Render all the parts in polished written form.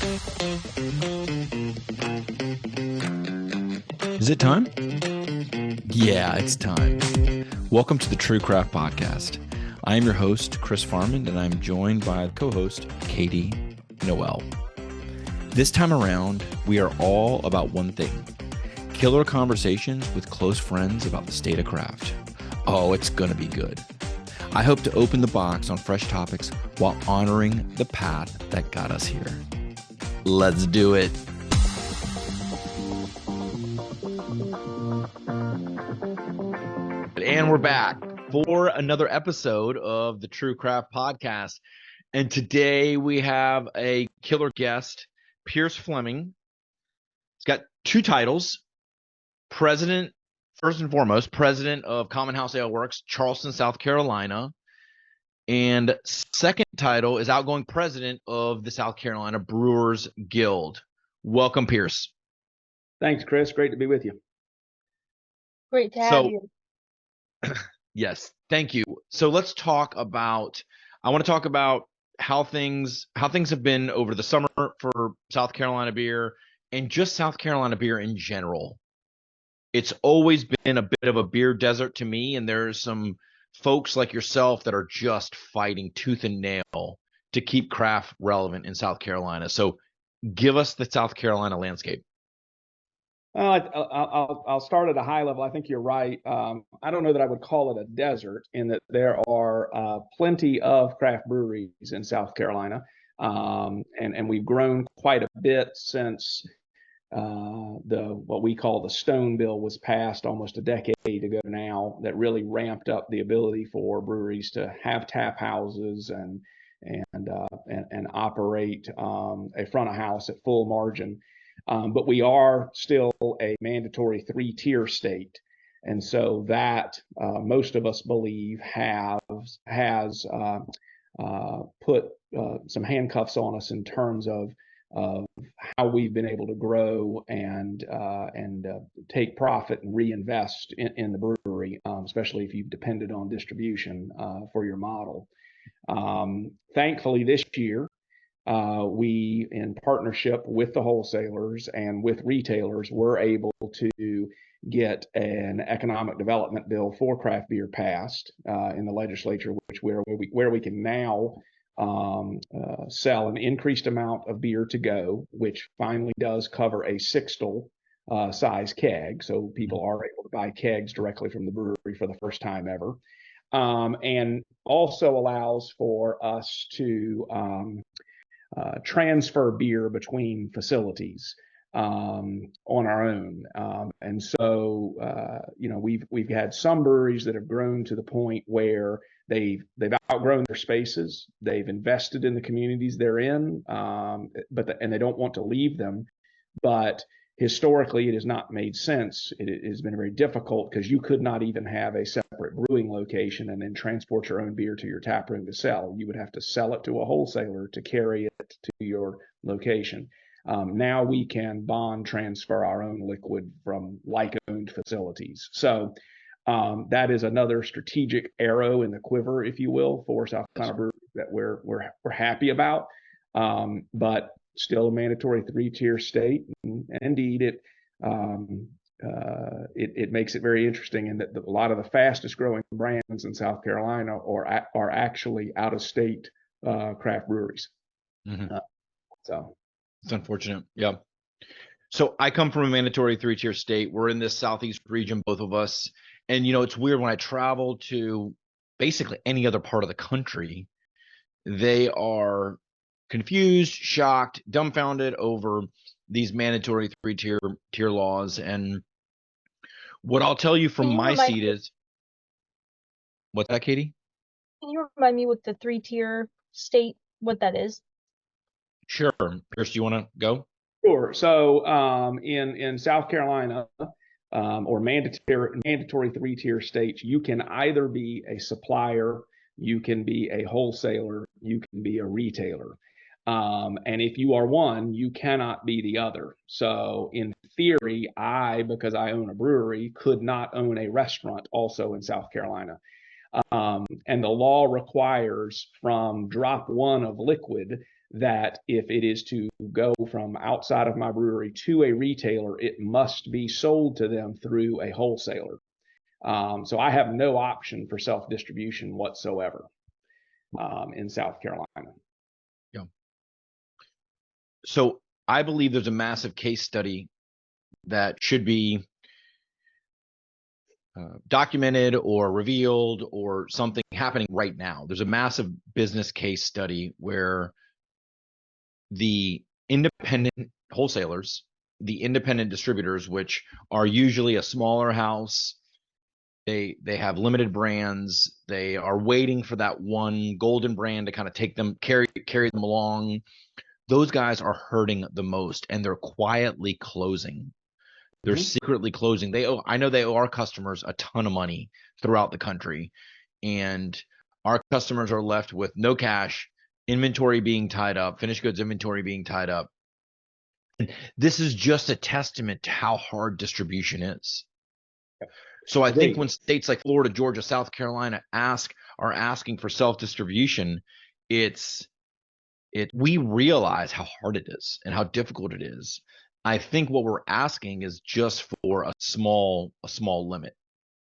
Is it time? Yeah, it's time. Welcome to the True Craft Podcast. I am your host, Chris Farman, and I'm joined by co-host, Katy Noel. This time around, we are all about one thing: killer conversations with close friends about the state of craft. Oh, it's going to be good. I hope to open the box on fresh topics while honoring the path that got us here. Let's do it. And we're back for another episode of the True Craft Podcast. And today we have a killer guest, Pearce Fleming. He's got two titles: president, first and foremost, president of Commonhouse Aleworks, Charleston, South Carolina. And second title is outgoing president of the South Carolina Brewers Guild. Welcome, Pearce. Thanks, Chris. Great to be with you. Great to have you. Yes, thank you. So let's talk about, I want to talk about how things have been over the summer for South Carolina beer and just South Carolina beer in general. It's always been a bit of a beer desert to me, and there's some folks like yourself that are just fighting tooth and nail to keep craft relevant in South Carolina. So give us the South Carolina landscape. I'll start at a high level. I think you're right. I don't know that I would call it a desert, in that there are plenty of craft breweries in South Carolina, and we've grown quite a bit since what we call the Stone Bill was passed almost a decade ago now. That really ramped up the ability for breweries to have tap houses and operate a front of house at full margin. But we are still a mandatory 3-tier state. And so that most of us believe has put some handcuffs on us in terms of how we've been able to grow and take profit and reinvest in the brewery, especially if you've depended on distribution for your model. Thankfully, this year, we, in partnership with the wholesalers and with retailers, were able to get an economic development bill for craft beer passed in the legislature, where we can now sell an increased amount of beer to go, which finally does cover a sixtel size keg. So people are able to buy kegs directly from the brewery for the first time ever, and also allows for us to transfer beer between facilities on our own. And so, we've had some breweries that have grown to the point where they've outgrown their spaces. They've invested in the communities they're in, and they don't want to leave them. But historically, it has not made sense. It has been very difficult because you could not even have a separate brewing location and then transport your own beer to your tap room to sell. You would have to sell it to a wholesaler to carry it to your location. Now we can bond transfer our own liquid from like-owned facilities. So that is another strategic arrow in the quiver, if you will, for South Carolina breweries that we're happy about. But still a mandatory 3-tier state, and indeed it makes it very interesting in that a lot of the fastest growing brands in South Carolina are actually out of state craft breweries. Mm-hmm. So it's unfortunate. Yeah. So I come from a mandatory 3-tier state. We're in this southeast region, both of us, and it's weird when I travel to basically any other part of the country, they are confused, shocked, dumbfounded over these mandatory 3-tier laws. And what I'll tell you from my seat is, what's that, Katy? Can you remind me what the 3-tier state, what that is? Sure. Pearce, do you want to go? Sure. So in South Carolina, or mandatory 3-tier states, you can either be a supplier, you can be a wholesaler, you can be a retailer. And if you are one, you cannot be the other. So in theory, because I own a brewery, could not own a restaurant also in South Carolina. And the law requires from drop one of liquid that if it is to go from outside of my brewery to a retailer, it must be sold to them through a wholesaler. So I have no option for self-distribution whatsoever in South Carolina. Yeah. So I believe there's a massive case study that should be documented or revealed or something happening right now. There's a massive business case study where the independent wholesalers, the independent distributors, which are usually a smaller house, they have limited brands, they are waiting for that one golden brand to kind of take them, carry them along. Those guys are hurting the most, and they're quietly closing. They're secretly closing. I know they owe our customers a ton of money throughout the country, and our customers are left with no cash, inventory being tied up, finished goods inventory being tied up. And this is just a testament to how hard distribution is. So I think when states like Florida, Georgia, South Carolina are asking for self-distribution, we realize how hard it is and how difficult it is. I think what we're asking is just for a small limit,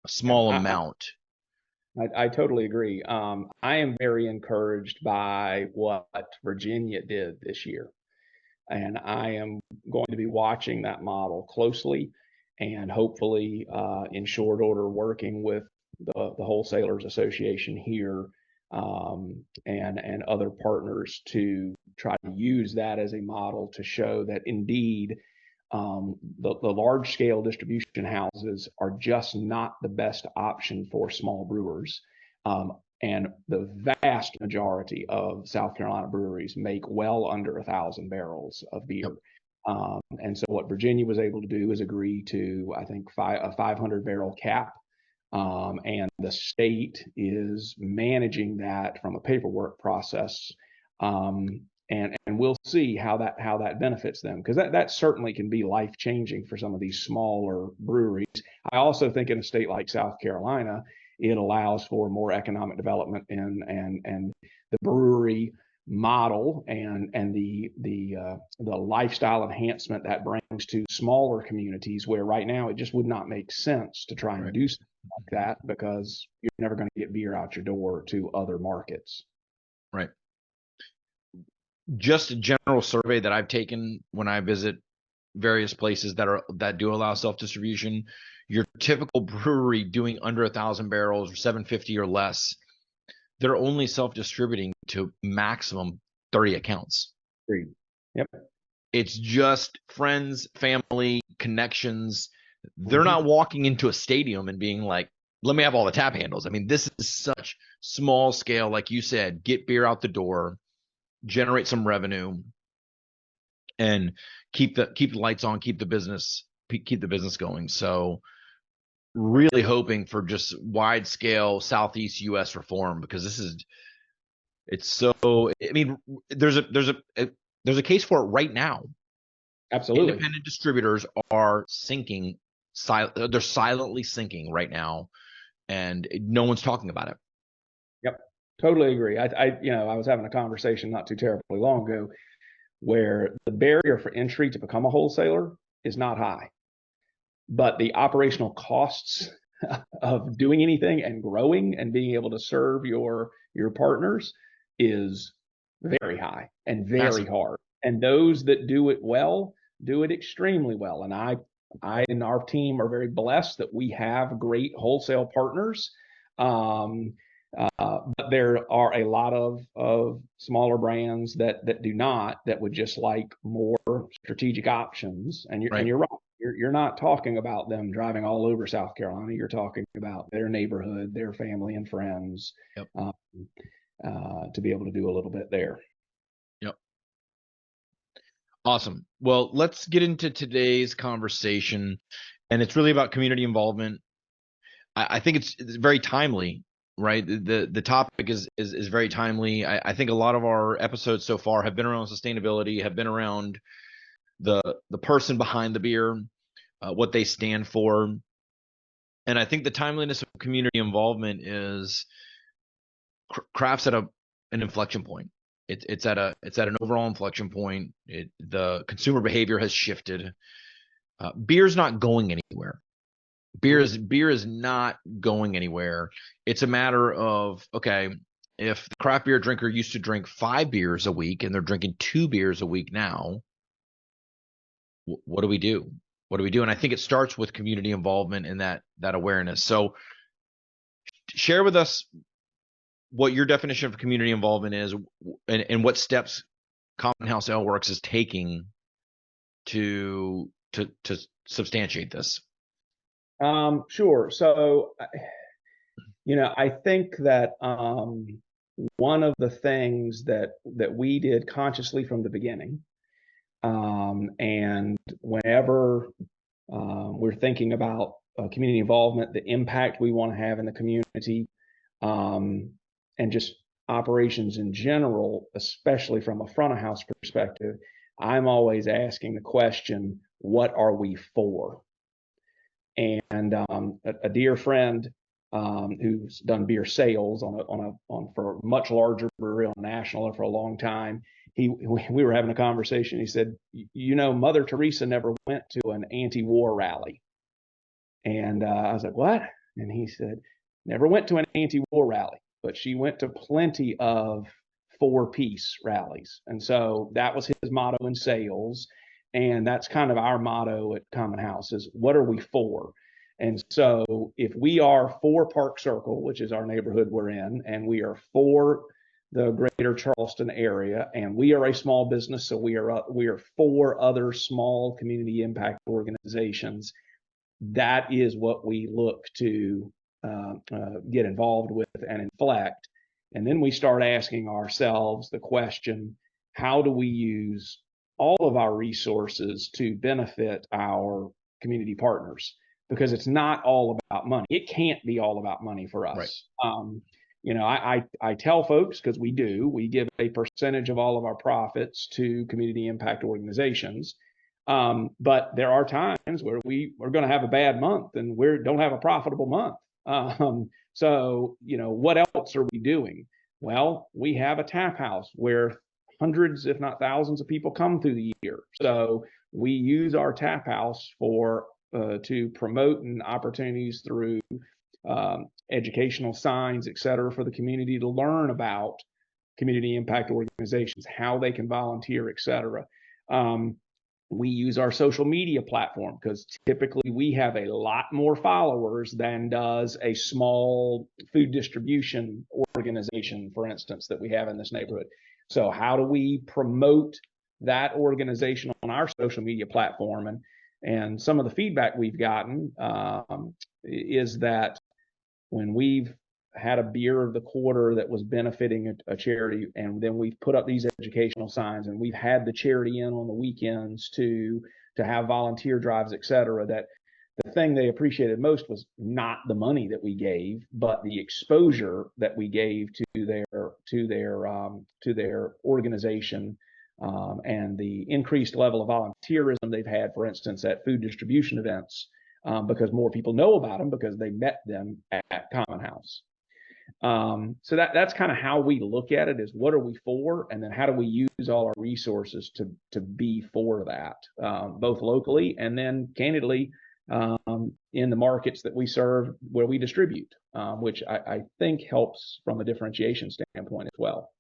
a small amount. I totally agree. I am very encouraged by what Virginia did this year, and I am going to be watching that model closely, and hopefully in short order working with the Wholesalers Association here and other partners to try to use that as a model to show that indeed the large scale distribution houses are just not the best option for small brewers. And the vast majority of South Carolina breweries make well under 1,000 barrels of beer. And so what Virginia was able to do is agree to, I think, a 500 barrel cap. And the state is managing that from a paperwork process. And we'll see how that benefits them, because that certainly can be life changing for some of these smaller breweries. I also think in a state like South Carolina, it allows for more economic development and the brewery model and the lifestyle enhancement that brings to smaller communities, where right now it just would not make sense to try and do something like that, because you're never going to get beer out your door to other markets. Right. Just a general survey that I've taken when I visit various places that do allow self-distribution, your typical brewery doing under 1,000 barrels or 750 or less, they're only self-distributing to maximum 30 accounts. Yep. It's just friends, family, connections. They're not walking into a stadium and being like, let me have all the tap handles. I mean, this is such small scale, like you said, get beer out the door, generate some revenue, and keep the lights on, keep the business going. So really hoping for just wide scale Southeast US reform, because there's a case for it right now. Absolutely. Independent distributors are sinking. They're silently sinking right now, and no one's talking about it. Yep. Totally agree. I was having a conversation not too terribly long ago where the barrier for entry to become a wholesaler is not high, but the operational costs of doing anything and growing and being able to serve your partners is very high and very hard. And those that do it well do it extremely well. And I and our team are very blessed that we have great wholesale partners. But there are a lot of smaller brands that do not, that would just like more strategic options. And you're right. You're not talking about them driving all over South Carolina. You're talking about their neighborhood, their family and friends, to be able to do a little bit there. Yep. Awesome. Well, let's get into today's conversation, and it's really about community involvement. I think it's very timely, right? The topic is very timely. I think a lot of our episodes so far have been around sustainability, have been around the person behind the beer, what they stand for. And I think the timeliness of community involvement is craft's at an inflection point. it's at an overall inflection point. The consumer behavior has shifted. Beer's not going anywhere. Beer is not going anywhere. It's a matter of, okay, if the craft beer drinker used to drink 5 beers a week and they're drinking 2 beers a week now, what do we do? What do we do? And I think it starts with community involvement and that awareness. So share with us what your definition of community involvement is, and what steps Commonhouse Aleworks is taking to substantiate this. Sure. So, I think that one of the things that we did consciously from the beginning, and whenever we're thinking about community involvement, the impact we want to have in the community, and just operations in general, especially from a front of house perspective, I'm always asking the question, what are we for? And a dear friend who's done beer sales for a much larger brewery on national for a long time, we were having a conversation. He said, Mother Teresa never went to an anti-war rally. And I was like, what? And he said, never went to an anti-war rally, but she went to plenty of for-peace rallies. And so that was his motto in sales. And that's kind of our motto at Common House is, what are we for? And so if we are for Park Circle, which is our neighborhood we're in, and we are for the greater Charleston area, and we are a small business, so we are for other small community impact organizations, that is what we look to get involved with and inflect. And then we start asking ourselves the question, how do we use all of our resources to benefit our community partners? Because it's not all about money. It can't be all about money for us. Right. I tell folks, because we give a percentage of all of our profits to community impact organizations. But there are times where we are going to have a bad month and we don't have a profitable month. So, what else are we doing? Well, we have a tap house where hundreds, if not thousands of people come through the year. So we use our tap house to promote and opportunities through educational signs, et cetera, for the community to learn about community impact organizations, how they can volunteer, et cetera. We use our social media platform because typically we have a lot more followers than does a small food distribution organization, for instance, that we have in this neighborhood. So how do we promote that organization on our social media platform? And some of the feedback we've gotten is that when we've had a beer of the quarter that was benefiting a charity, and then we've put up these educational signs, and we've had the charity in on the weekends to have volunteer drives, et cetera, that the thing they appreciated most was not the money that we gave, but the exposure that we gave to their organization, and the increased level of volunteerism they've had, for instance, at food distribution events, because more people know about them because they met them at Common House. So that's kind of how we look at it, is what are we for, and then how do we use all our resources to be for that, both locally and then candidly in the markets that we serve where we distribute, which I think helps from a differentiation standpoint as well.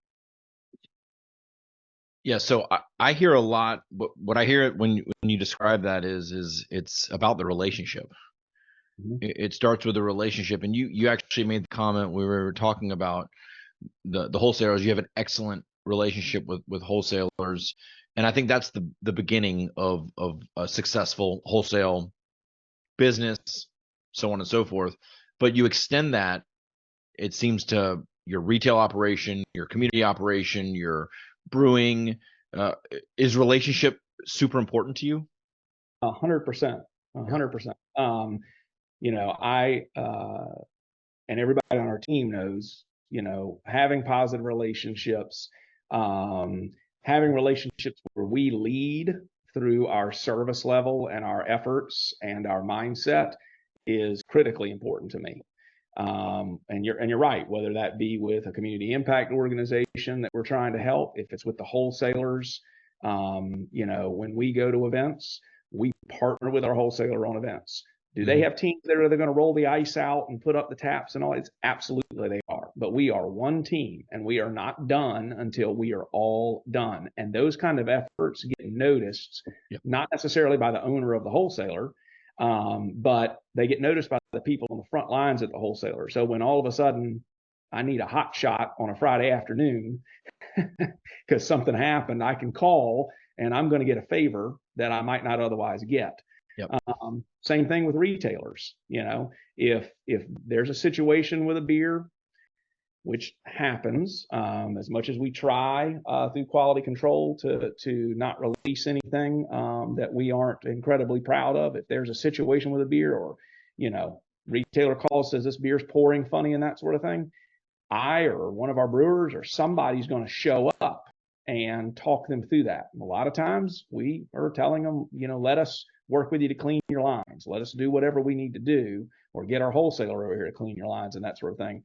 Yeah, so I hear a lot. What I hear when you describe that is it's about the relationship. Mm-hmm. It starts with a relationship, and you actually made the comment we were talking about the wholesalers. You have an excellent relationship with wholesalers, and I think that's the beginning of a successful wholesale business, so on and so forth. But you extend that, it seems, to your retail operation, your community operation, your brewing. Is relationship super important to you? 100%. 100%. I and everybody on our team knows, having positive relationships, having relationships where we lead through our service level and our efforts and our mindset is critically important to me. And you're right, whether that be with a community impact organization that we're trying to help, if it's with the wholesalers, when we go to events, we partner with our wholesaler on events. Do they have teams that are going to roll the ice out and put up the taps and all? It's absolutely they are. But we are one team, and we are not done until we are all done. And those kind of efforts get noticed, not necessarily by the owner of the wholesaler, but they get noticed by the people on the front lines at the wholesaler. So when all of a sudden I need a hot shot on a Friday afternoon because something happened, I can call and I'm going to get a favor that I might not otherwise get. Same thing with retailers. If there's a situation with a beer, which happens, as much as we try through quality control to not release anything that we aren't incredibly proud of. If there's a situation with a beer, or retailer calls, says this beer's pouring funny and that sort of thing, I or one of our brewers or somebody's going to show up and talk them through that. And a lot of times we are telling them, let us work with you to clean your lines. Let us do whatever we need to do, or get our wholesaler over here to clean your lines and that sort of thing.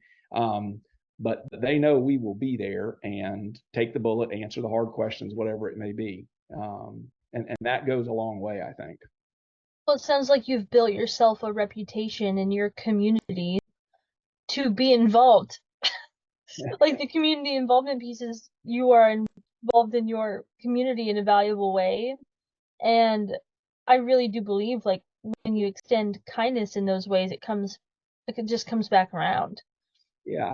But they know we will be there and take the bullet, answer the hard questions, whatever it may be. And that goes a long way, I think. Well, it sounds like you've built yourself a reputation in your community to be involved. Like the community involvement pieces, you are involved in your community in a valuable way. And I really do believe, like, when you extend kindness in those ways, it just comes back around. Yeah,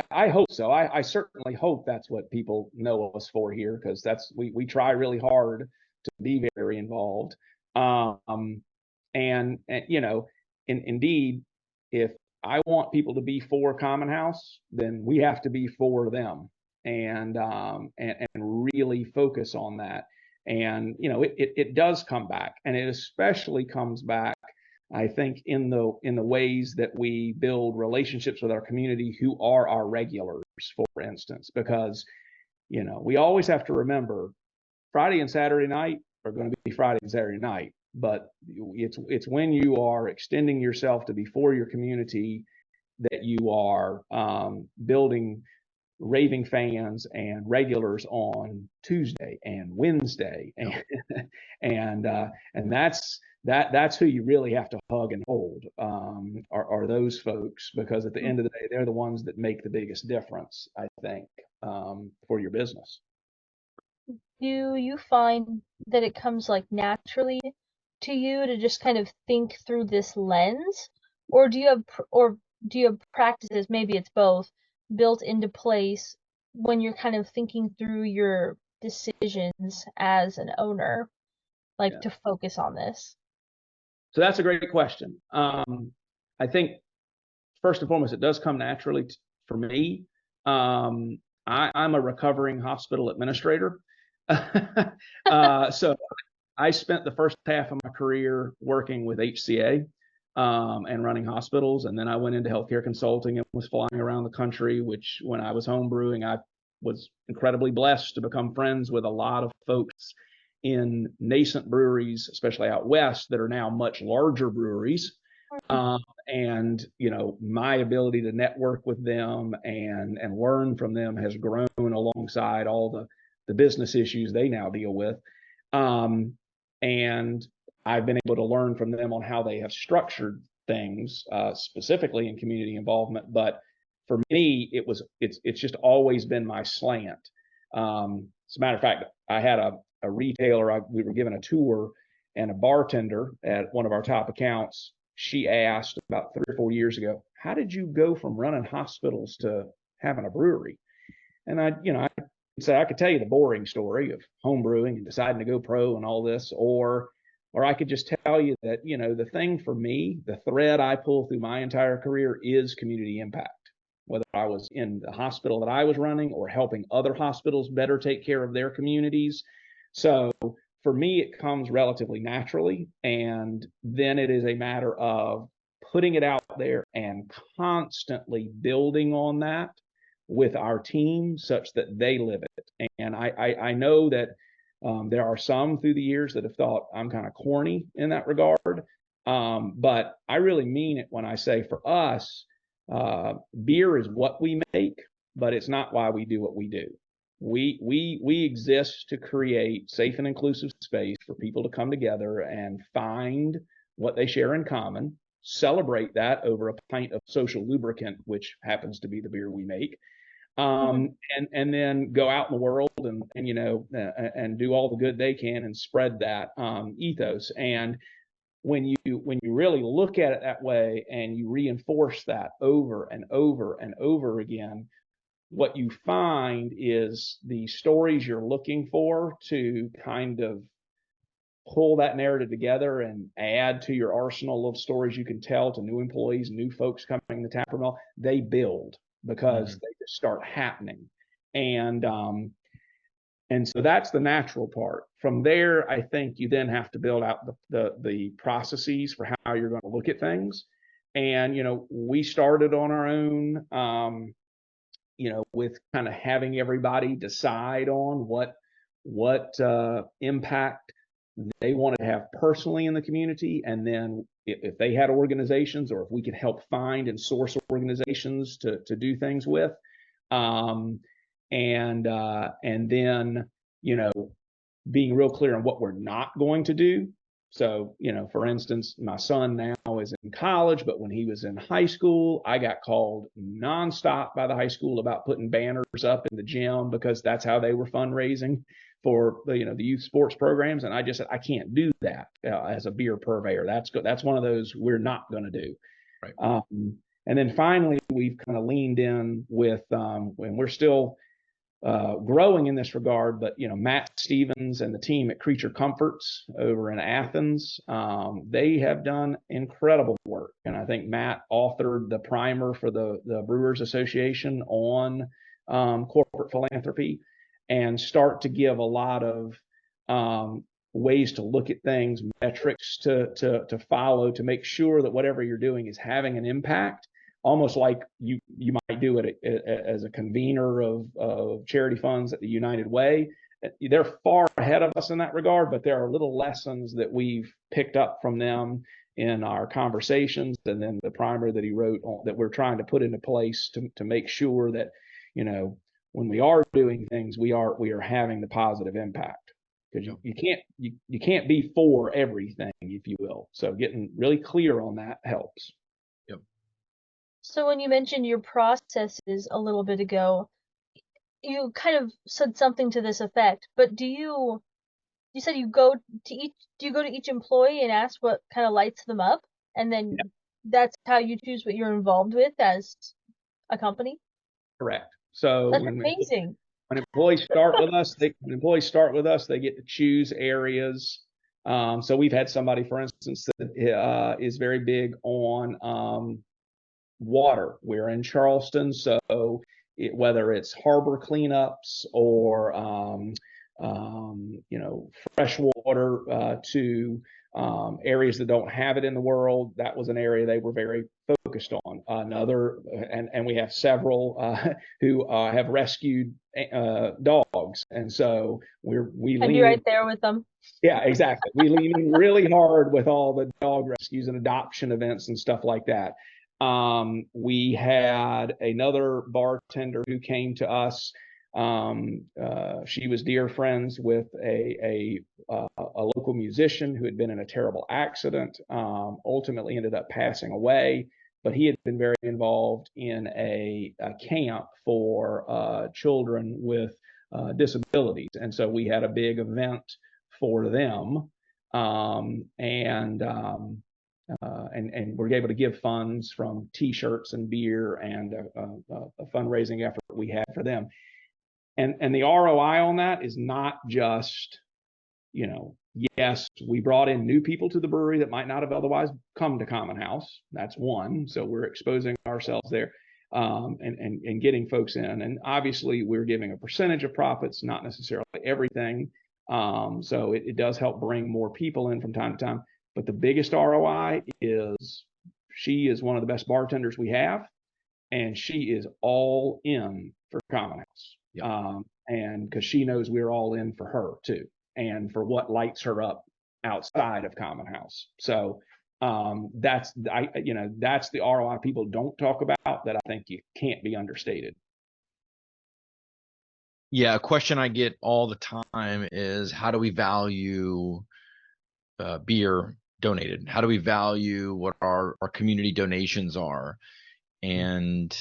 I hope so. I certainly hope that's what people know us for here, because we try really hard to be very involved. Indeed, if I want people to be for Commonhouse, then we have to be for them, and really focus on that. And it does come back, and it especially comes back, I think, in the ways that we build relationships with our community who are our regulars, for instance, because we always have to remember Friday and Saturday night are going to be Friday and Saturday night, but it's when you are extending yourself to be for your community that you are building raving fans and regulars on Tuesday and Wednesday, and that's who you really have to hug and hold, are those folks, because at the end of the day, they're the ones that make the biggest difference, I think, for your business. Do you find that it comes like naturally to you to just kind of think through this lens, or do you have practices, maybe it's both, built into place when you're kind of thinking through your decisions as an owner, to focus on this? So that's a great question. I think first and foremost, it does come naturally for me. I'm a recovering hospital administrator. So I spent the first half of my career working with HCA and running hospitals. And then I went into healthcare consulting and was flying around the country, which when I was home brewing, I was incredibly blessed to become friends with a lot of folks in nascent breweries, especially out west, that are now much larger breweries. And my ability to network with them and learn from them has grown alongside all the business issues they now deal with. And I've been able to learn from them on how they have structured things, specifically in community involvement. But for me, it's just always been my slant. As a matter of fact, I had a retailer, we were given a tour, and a bartender at one of our top accounts, she asked about 3 or 4 years ago, how did you go from running hospitals to having a brewery? And I could tell you the boring story of home brewing and deciding to go pro and all this, or I could just tell you that, the thing for me, the thread I pull through my entire career is community impact, whether I was in the hospital that I was running or helping other hospitals better take care of their communities. So for me, it comes relatively naturally, and then it is a matter of putting it out there and constantly building on that with our team such that they live it. And I know that there are some through the years that have thought I'm kind of corny in that regard, but I really mean it when I say, for us, beer is what we make, but it's not why we do what we do. We exist to create safe and inclusive space for people to come together and find what they share in common, celebrate that over a pint of social lubricant, which happens to be the beer we make, and then go out in the world and and do all the good they can and spread that ethos. And when you really look at it that way and you reinforce that over and over and over again, what you find is the stories you're looking for to kind of pull that narrative together and add to your arsenal of stories you can tell to new employees, new folks coming in the taproom, they build because they just start happening. And so that's the natural part. From there, I think you then have to build out the processes for how you're going to look at things. And, we started on our own, with kind of having everybody decide on what impact they wanted to have personally in the community. And then if they had organizations or if we could help find and source organizations to do things with. And then, being real clear on what we're not going to do. So, for instance, my son now is in college, but when he was in high school, I got called nonstop by the high school about putting banners up in the gym because that's how they were fundraising for the youth sports programs. And I just said, I can't do that as a beer purveyor. That's one of those we're not going to do. Right. And then finally, we've kind of leaned in with, and we're still growing in this regard, but Matt Stevens and the team at Creature Comforts over in Athens, they have done incredible work. And I think Matt authored the primer for the Brewers Association on corporate philanthropy, and start to give a lot of ways to look at things, metrics to follow, to make sure that whatever you're doing is having an impact. Almost like you might do it as a convener of charity funds at the United Way. They're far ahead of us in that regard, but there are little lessons that we've picked up from them in our conversations, and then the primer that he wrote that we're trying to put into place to make sure that when we are doing things, we are having the positive impact. Because you can't be for everything, if you will. So getting really clear on that helps. So when you mentioned your processes a little bit ago, you kind of said something to this effect, but you said do you go to each employee and ask what kind of lights them up, and then that's how you choose what you're involved with as a company? Correct. So that's amazing. When employees start with us, they get to choose areas. So we've had somebody, for instance, that is very big on water. We're in Charleston, so whether it's harbor cleanups or fresh water to areas that don't have it in the world, that was an area they were very focused on. And we have several who have rescued dogs, and so we I'd be right there with them. Yeah, exactly. We lean in really hard with all the dog rescues and adoption events and stuff like that. We had another bartender who came to us. She was dear friends with a local musician who had been in a terrible accident, ultimately ended up passing away, but he had been very involved in a camp for children with disabilities. And so we had a big event for them. And we're able to give funds from T-shirts and beer and a fundraising effort we had for them. And the ROI on that is not just, yes, we brought in new people to the brewery that might not have otherwise come to Commonhouse. That's one. So we're exposing ourselves there and getting folks in. And obviously we're giving a percentage of profits, not necessarily everything. So it does help bring more people in from time to time. But the biggest ROI is she is one of the best bartenders we have, and she is all in for Commonhouse. And because she knows we're all in for her too, and for what lights her up outside of Commonhouse. So That's that's the ROI people don't talk about that I think you can't be understated. Yeah, a question I get all the time is how do we value beer donated? How do we value what our community donations are? And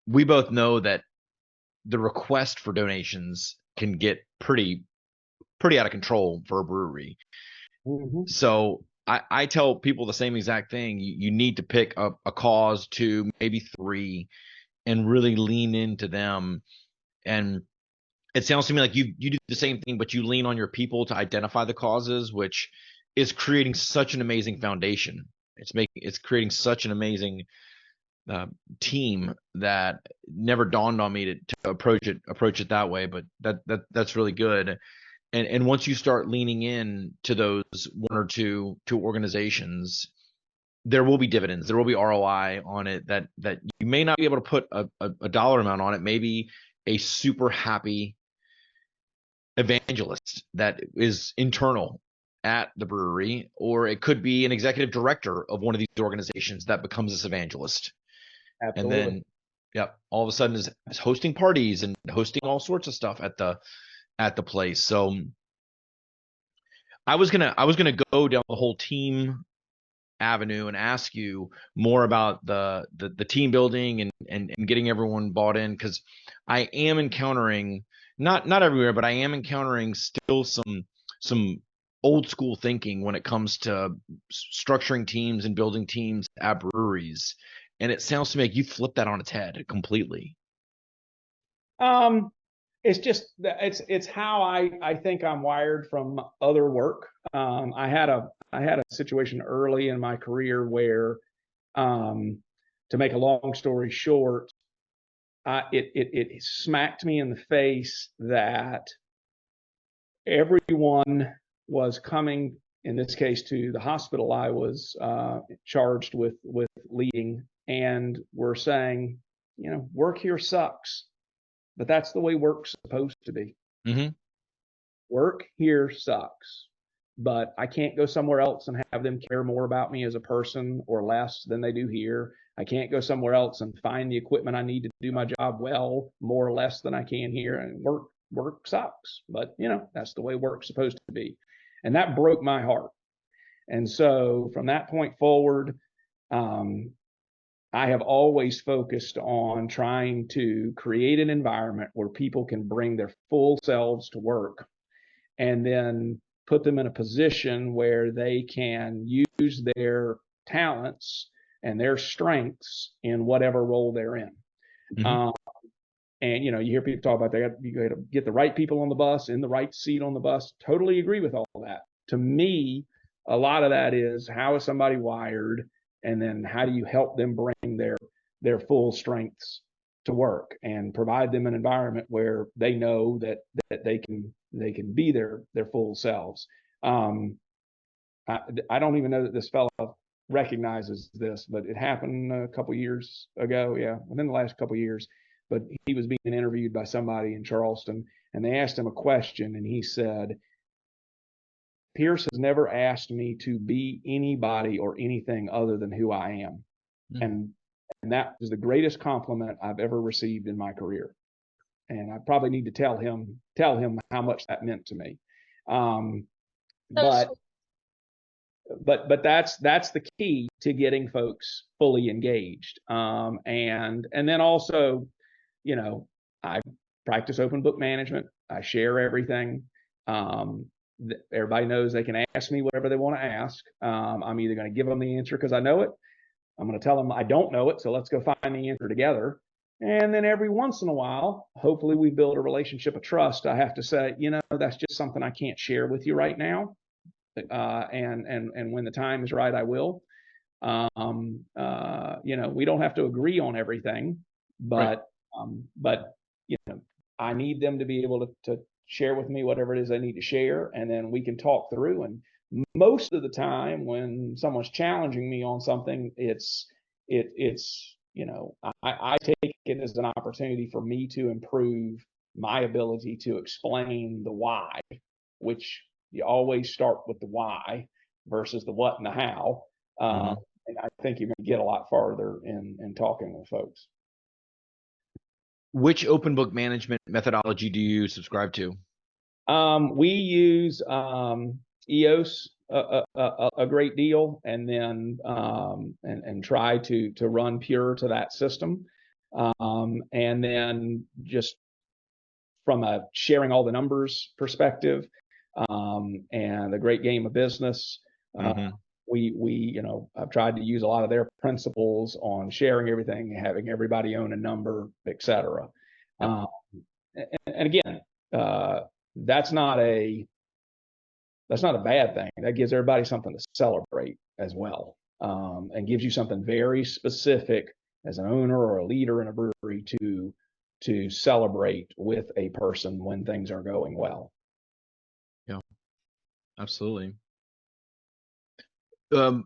we both know that the request for donations can get pretty out of control for a brewery. Mm-hmm. So I tell people the same exact thing. You need to pick a cause, two, maybe three, and really lean into them. And it sounds to me like you do the same thing, but you lean on your people to identify the causes, which is creating such an amazing foundation. It's creating such an amazing team that never dawned on me to approach it that way. But that's really good. And once you start leaning in to those one or two organizations, there will be dividends. There will be ROI on it that you may not be able to put a dollar amount on it. Maybe a super happy evangelist that is internal at the brewery, or it could be an executive director of one of these organizations that becomes this evangelist. Absolutely. And then, yep, all of a sudden is hosting parties and hosting all sorts of stuff at the place. So I was gonna go down the whole team avenue and ask you more about the team building and getting everyone bought in, because I am encountering, not everywhere, but I am encountering still some old school thinking when it comes to structuring teams and building teams at breweries. And it sounds to me like you flip that on its head completely. It's just it's how I think I'm wired from other work. I had a situation early in my career where, to make a long story short, it smacked me in the face that everyone was coming, in this case, to the hospital I was charged with leading, and were saying, work here sucks. But that's the way work's supposed to be. Mm-hmm. Work here sucks, but I can't go somewhere else and have them care more about me as a person or less than they do here. I can't go somewhere else and find the equipment I need to do my job well, more or less than I can here. And work sucks, but that's the way work's supposed to be. And that broke my heart. And so from that point forward, I have always focused on trying to create an environment where people can bring their full selves to work, and then put them in a position where they can use their talents and their strengths in whatever role they're in. Mm-hmm. And you hear people talk about you got to get the right people on the bus, in the right seat on the bus. Totally agree with all that. To me, a lot of that is, how is somebody wired, and then how do you help them bring their full strengths to work and provide them an environment where they know that they can be their full selves. I don't even know that this fella recognizes this, but it happened a couple years ago. Yeah, within the last couple years. But he was being interviewed by somebody in Charleston, and they asked him a question, and he said, Pearce has never asked me to be anybody or anything other than who I am. Mm-hmm. And that is the greatest compliment I've ever received in my career. And I probably need to tell him how much that meant to me. But that's the key to getting folks fully engaged. And then also, I practice open book management. I share everything. Everybody knows they can ask me whatever they want to ask. I'm either going to give them the answer because I know it. I'm going to tell them I don't know it, so let's go find the answer together. And then every once in a while, hopefully we build a relationship of trust. I have to say, that's just something I can't share with you right now. And when the time is right, I will. We don't have to agree on everything, but I need them to be able to share with me whatever it is they need to share, and then we can talk through. And most of the time when someone's challenging me on something, I take it as an opportunity for me to improve my ability to explain the why, which you always start with the why. versus the what and the how. And I think you're going to get a lot farther in talking with folks. Which open book management methodology do you subscribe to? We use EOS a great deal, and then and try to run pure to that system, and then just from a sharing all the numbers perspective, and the great game of business. We I've tried to use a lot of their principles on sharing everything, having everybody own a number, et cetera. And again, that's not a bad thing. That gives everybody something to celebrate as well, and gives you something very specific as an owner or a leader in a brewery to celebrate with a person when things are going well. Yeah, absolutely.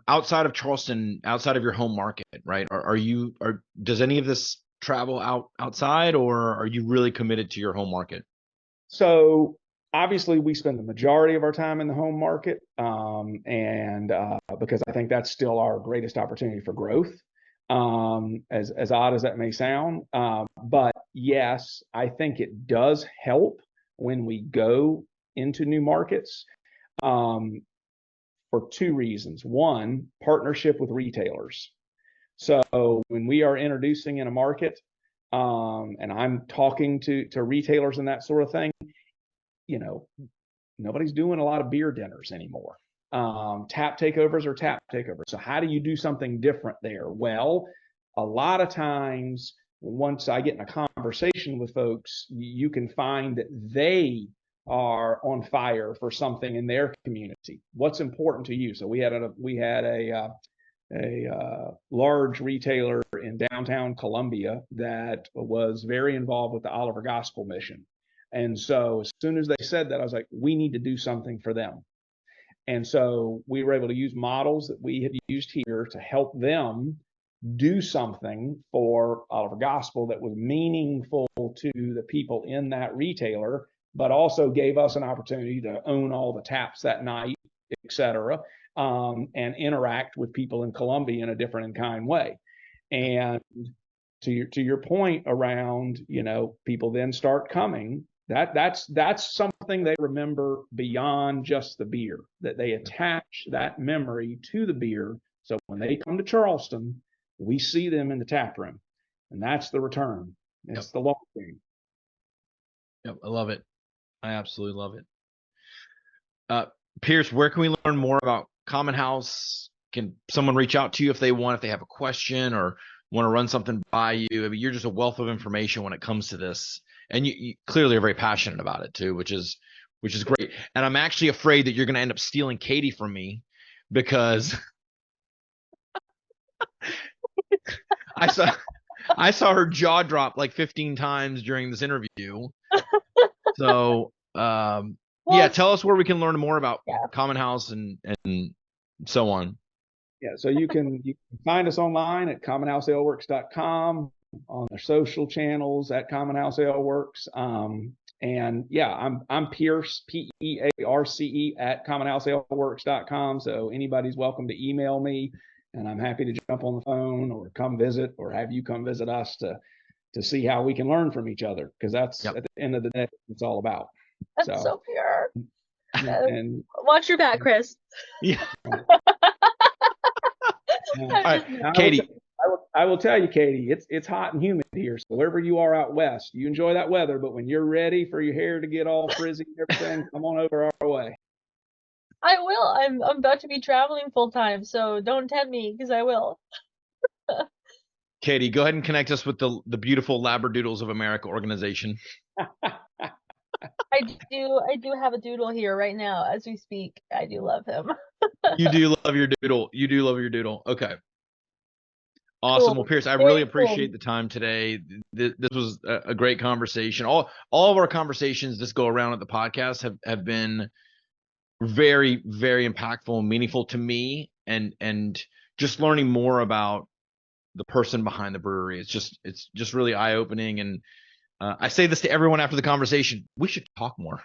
Outside of Charleston, outside of your home market, right? Does any of this travel outside, or are you really committed to your home market? So obviously we spend the majority of our time in the home market, and because I think that's still our greatest opportunity for growth, as odd as that may sound. But yes, I think it does help when we go into new markets, for two reasons. One, partnership with retailers. So when we are introducing in a market, and I'm talking to retailers and that sort of thing, nobody's doing a lot of beer dinners anymore. Tap takeovers are tap takeovers. So how do you do something different there? Well, a lot of times once I get in a conversation with folks, you can find that they are on fire for something in their community. What's important to you? So we had a large retailer in downtown Columbia that was very involved with the Oliver Gospel Mission. And so as soon as they said that, I was like, we need to do something for them. And so we were able to use models that we had used here to help them do something for Oliver Gospel that was meaningful to the people in that retailer, but also gave us an opportunity to own all the taps that night, et cetera, and interact with people in Columbia in a different and kind way. And to your point around, people then start coming, that's something they remember beyond just the beer, that they attach that memory to the beer. So when they come to Charleston, we see them in the tap room, and that's the return. It's the long game. Yep, I love it. I absolutely love it. Pearce, where can we learn more about Commonhouse? Can someone reach out to you if they have a question or want to run something by you? I mean, you're just a wealth of information when it comes to this, and you clearly are very passionate about it too, which is great. And I'm actually afraid that you're going to end up stealing Katy from me, because I saw her jaw drop like 15 times during this interview. So, tell us where we can learn more about Commonhouse and so on. Yeah, so you can find us online at commonhousealeworks.com, on their social channels at Commonhouse Aleworks. And I'm Pearce, Pearce at commonhousealeworks.com. So anybody's welcome to email me, and I'm happy to jump on the phone or come visit, or have you come visit us to see how we can learn from each other, because that's at the end of the day, it's all about. That's so pure. And watch your back, Chris. Yeah. All right, Katy. I will tell you, Katy, it's hot and humid here. So wherever you are out west, you enjoy that weather. But when you're ready for your hair to get all frizzy and everything, come on over our way. I will. I'm about to be traveling full time, so don't tempt me, because I will. Katy, go ahead and connect us with the beautiful Labradoodles of America organization. I do have a doodle here right now as we speak. I do love him. You do love your doodle. Okay. Awesome. Cool. Well, Pearce, I really appreciate the time today. This was a great conversation. All of our conversations this go around at the podcast have been very, very impactful and meaningful to me, and just learning more about the person behind the brewery. It's just really eye-opening. And I say this to everyone after the conversation: we should talk more.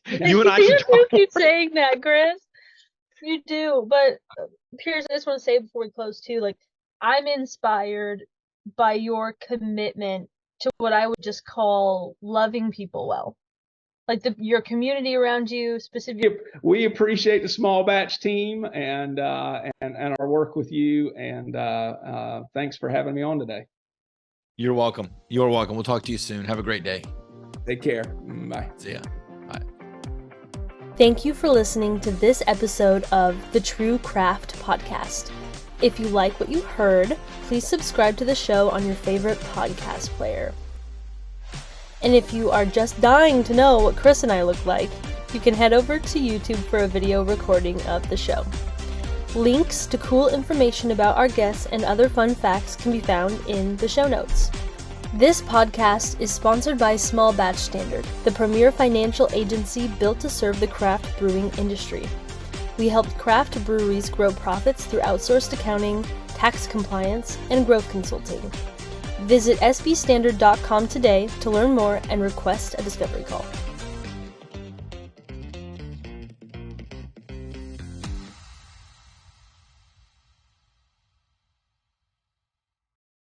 You and I should talk more. Keep saying that, Chris. You do, but Pierce, I just want to say before we close too, like, I'm inspired by your commitment to what I would just call loving people well. Like your community around you, specifically. We appreciate the small batch team and our work with you. And thanks for having me on today. You're welcome. You're welcome. We'll talk to you soon. Have a great day. Take care. Bye. See ya. Bye. Thank you for listening to this episode of the True Craft Podcast. If you like what you heard, please subscribe to the show on your favorite podcast player. And if you are just dying to know what Chris and I look like, you can head over to YouTube for a video recording of the show. Links to cool information about our guests and other fun facts can be found in the show notes. This podcast is sponsored by Small Batch Standard, the premier financial agency built to serve the craft brewing industry. We help craft breweries grow profits through outsourced accounting, tax compliance, and growth consulting. Visit sbstandard.com today to learn more and request a discovery call.